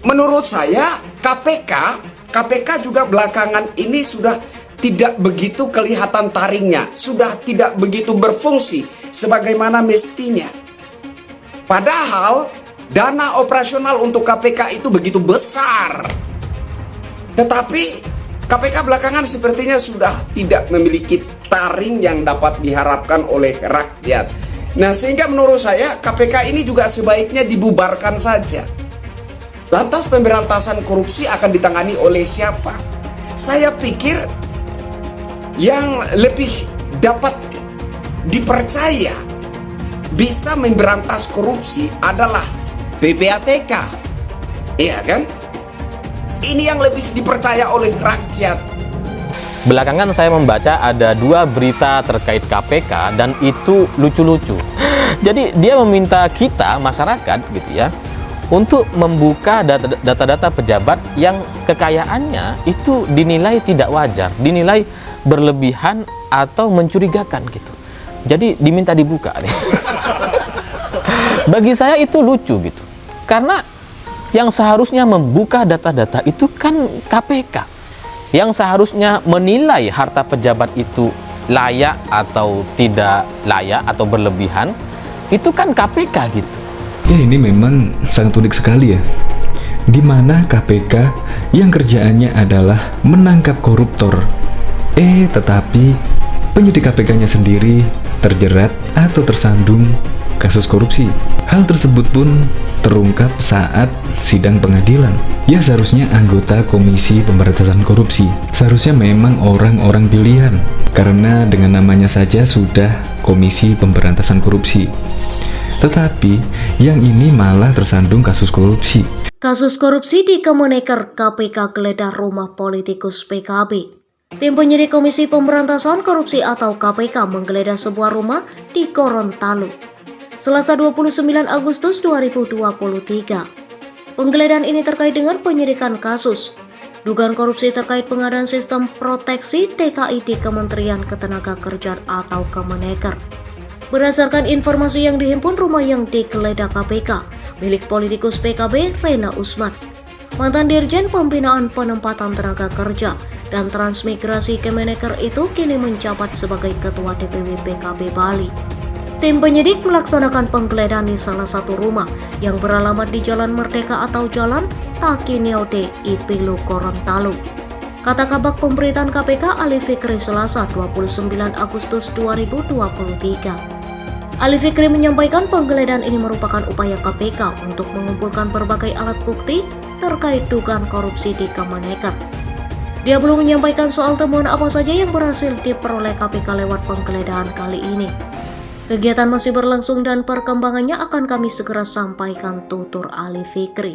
menurut saya KPK juga belakangan ini sudah tidak begitu kelihatan taringnya, sudah tidak begitu berfungsi sebagaimana mestinya. Padahal dana operasional untuk KPK itu begitu besar. Tetapi KPK belakangan sepertinya sudah tidak memiliki taring yang dapat diharapkan oleh rakyat. Nah, sehingga menurut saya KPK ini juga sebaiknya dibubarkan saja. Lantas pemberantasan korupsi akan ditangani oleh siapa? Saya pikir yang lebih dapat dipercaya bisa memberantas korupsi adalah PPATK, iya kan? Ini yang lebih dipercaya oleh rakyat. Belakangan saya membaca ada 2 berita terkait KPK dan itu lucu-lucu. Jadi dia meminta kita masyarakat gitu ya untuk membuka data-data pejabat yang kekayaannya itu dinilai tidak wajar, dinilai berlebihan atau mencurigakan gitu. Jadi diminta dibuka. Bagi saya itu lucu gitu. Karena yang seharusnya membuka data-data itu kan KPK. Yang seharusnya menilai harta pejabat itu layak atau tidak layak atau berlebihan itu kan KPK gitu. Ya, ini memang sangat unik sekali ya. Di mana KPK yang kerjaannya adalah menangkap koruptor. Tetapi penyidik KPK-nya sendiri terjerat atau tersandung kasus korupsi. Hal tersebut pun terungkap saat sidang pengadilan. Ya, seharusnya anggota Komisi Pemberantasan Korupsi seharusnya memang orang-orang pilihan, karena dengan namanya saja sudah Komisi Pemberantasan Korupsi. Tetapi yang ini malah tersandung kasus korupsi. Kasus korupsi di Kemenaker, KPK geledah rumah politikus PKB. Tim penyidik Komisi Pemberantasan Korupsi atau KPK menggeledah sebuah rumah di Gorontalo Selasa 29 Agustus 2023. Penggeledahan ini terkait dengan penyidikan kasus dugaan korupsi terkait pengadaan sistem proteksi TKI di Kementerian Ketenagakerjaan atau Kemenaker. Berdasarkan informasi yang dihimpun, rumah yang digeledah KPK milik politikus PKB Rena Usman, mantan Dirjen Pembinaan Penempatan Tenaga Kerja dan Transmigrasi Kemenaker itu kini menjabat sebagai Ketua DPW PKB Bali. Tim penyidik melaksanakan penggeledahan di salah satu rumah yang beralamat di Jalan Merdeka atau Jalan Takineode, Ipilo, Gorontalo. Kata Kabag Pemberitaan KPK Ali Fikri Selasa 29 Agustus 2023. Ali Fikri menyampaikan penggeledahan ini merupakan upaya KPK untuk mengumpulkan berbagai alat bukti terkait dugaan korupsi di Kemenaker. Dia belum menyampaikan soal temuan apa saja yang berhasil diperoleh KPK lewat penggeledahan kali ini. Kegiatan masih berlangsung dan perkembangannya akan kami segera sampaikan, tutur Ali Fikri.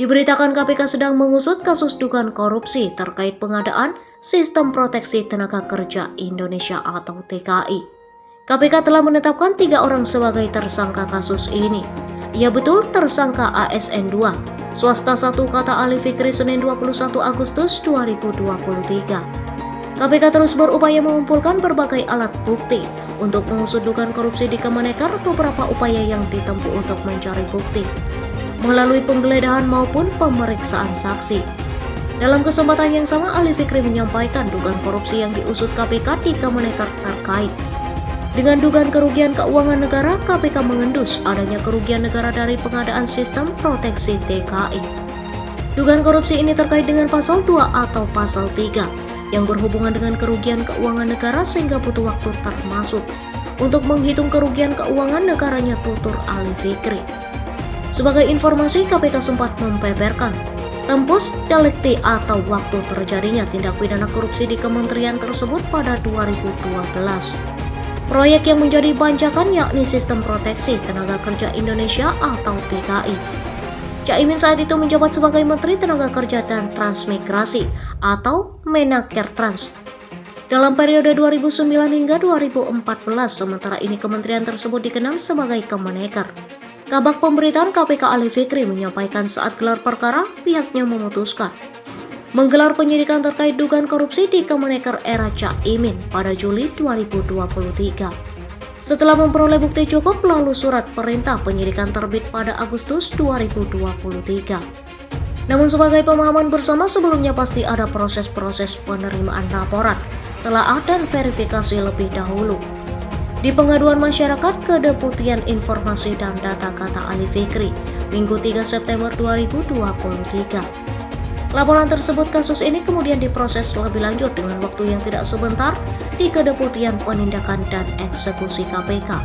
Diberitakan KPK sedang mengusut kasus dugaan korupsi terkait pengadaan Sistem Proteksi Tenaga Kerja Indonesia atau TKI. KPK telah menetapkan 3 orang sebagai tersangka kasus ini. Ia betul tersangka ASN 2, swasta 1, kata Ali Fikri Senin 21 Agustus 2023. KPK terus berupaya mengumpulkan berbagai alat bukti untuk mengusut dugaan korupsi di Kemenaker. Beberapa upaya yang ditempuh untuk mencari bukti melalui penggeledahan maupun pemeriksaan saksi. Dalam kesempatan yang sama, Ali Fikri menyampaikan dugaan korupsi yang diusut KPK di Kemenaker terkait dengan dugaan kerugian keuangan negara. KPK mengendus adanya kerugian negara dari pengadaan sistem proteksi TKI. Dugaan korupsi ini terkait dengan pasal 2 atau pasal 3 yang berhubungan dengan kerugian keuangan negara sehingga butuh waktu termasuk untuk menghitung kerugian keuangan negaranya, tutur Ali Fikri. Sebagai informasi, KPK sempat membeberkan tempus delikti atau waktu terjadinya tindak pidana korupsi di kementerian tersebut pada 2012. Proyek yang menjadi banjakan yakni Sistem Proteksi Tenaga Kerja Indonesia atau TKI. Caimin saat itu menjabat sebagai Menteri Tenaga Kerja dan Transmigrasi atau Menakertrans dalam periode 2009 hingga 2014, sementara ini kementerian tersebut dikenal sebagai Kemenaker. Kabag Pemberitaan KPK Ali Fikri menyampaikan saat gelar perkara pihaknya memutuskan menggelar penyidikan terkait dugaan korupsi di Kemenaker era Caimin pada Juli 2023. Setelah memperoleh bukti cukup, lalu surat perintah penyidikan terbit pada Agustus 2023. Namun sebagai pemahaman bersama, sebelumnya pasti ada proses-proses penerimaan laporan, telaah dan verifikasi lebih dahulu. Di pengaduan masyarakat ke Deputian Informasi dan Data, kata Ali Fikri, Minggu 3 September 2023. Laporan tersebut kasus ini kemudian diproses lebih lanjut dengan waktu yang tidak sebentar di Kedeputian Penindakan dan Eksekusi KPK.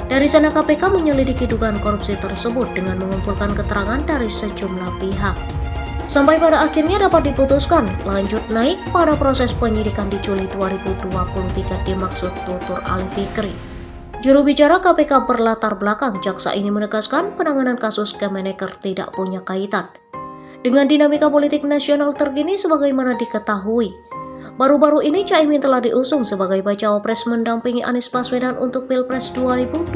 Dari sana KPK menyelidiki dugaan korupsi tersebut dengan mengumpulkan keterangan dari sejumlah pihak. Sampai pada akhirnya dapat diputuskan lanjut naik pada proses penyidikan di Juli 2023, dimaksud tutur Ali Fikri. Juru bicara KPK berlatar belakang jaksa ini menegaskan penanganan kasus Kemenaker tidak punya kaitan dengan dinamika politik nasional terkini. Sebagaimana diketahui, baru-baru ini Caimin telah diusung sebagai bacawa pres mendampingi Anies Baswedan untuk Pilpres 2024.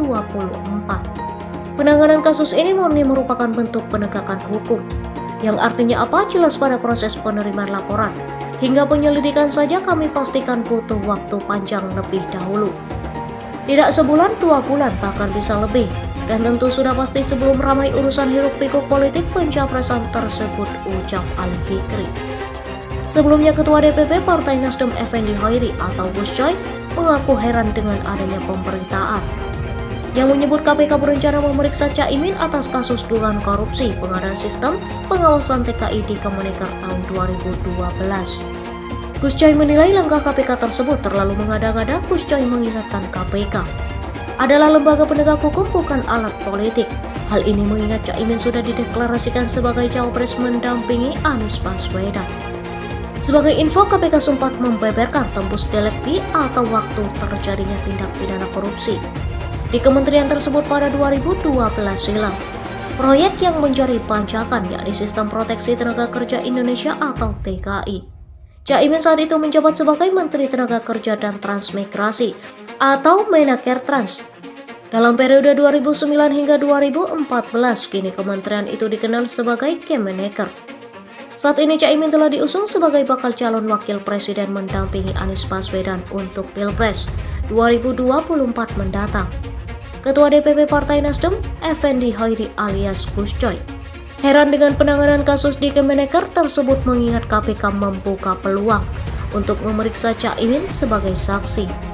Penanganan kasus ini murni merupakan bentuk penegakan hukum, yang artinya apa? Jelas pada proses penerimaan laporan hingga penyelidikan saja kami pastikan butuh waktu panjang lebih dahulu. Tidak sebulan, 2 bulan, bahkan bisa lebih. Dan tentu sudah pasti sebelum ramai urusan hiruk-pikuk politik pencapresan tersebut, ucap Ali Fikri. Sebelumnya Ketua DPP Partai Nasdem Effendi Hoiri atau Gus Coy mengaku heran dengan adanya pemberitaan yang menyebut KPK berencana memeriksa Caimin atas kasus dugaan korupsi pengadaan sistem pengawasan TKI di Kemenaker tahun 2012. Gus Coy menilai langkah KPK tersebut terlalu mengada-ngada. Gus Coy mengingatkan KPK adalah lembaga penegak hukum, bukan alat politik. Hal ini mengingat Caimin sudah dideklarasikan sebagai cawapres mendampingi Anies Baswedan. Sebagai info, KPK sempat membeberkan tembus delekti atau waktu terjadinya tindak pidana korupsi di kementerian tersebut pada 2012 silam. Proyek yang mencari pajakan yakni Sistem Proteksi Tenaga Kerja Indonesia atau TKI. Caimin saat itu menjabat sebagai Menteri Tenaga Kerja dan Transmigrasi atau Menakertrans. Dalam periode 2009 hingga 2014, kini kementerian itu dikenal sebagai Kemenaker. Saat ini Caimin telah diusung sebagai bakal calon wakil presiden mendampingi Anies Baswedan untuk Pilpres 2024 mendatang. Ketua DPP Partai Nasdem, Effendi Hoiri alias Gus Coy, heran dengan penanganan kasus di Kemenaker tersebut mengingat KPK membuka peluang untuk memeriksa Caimin sebagai saksi.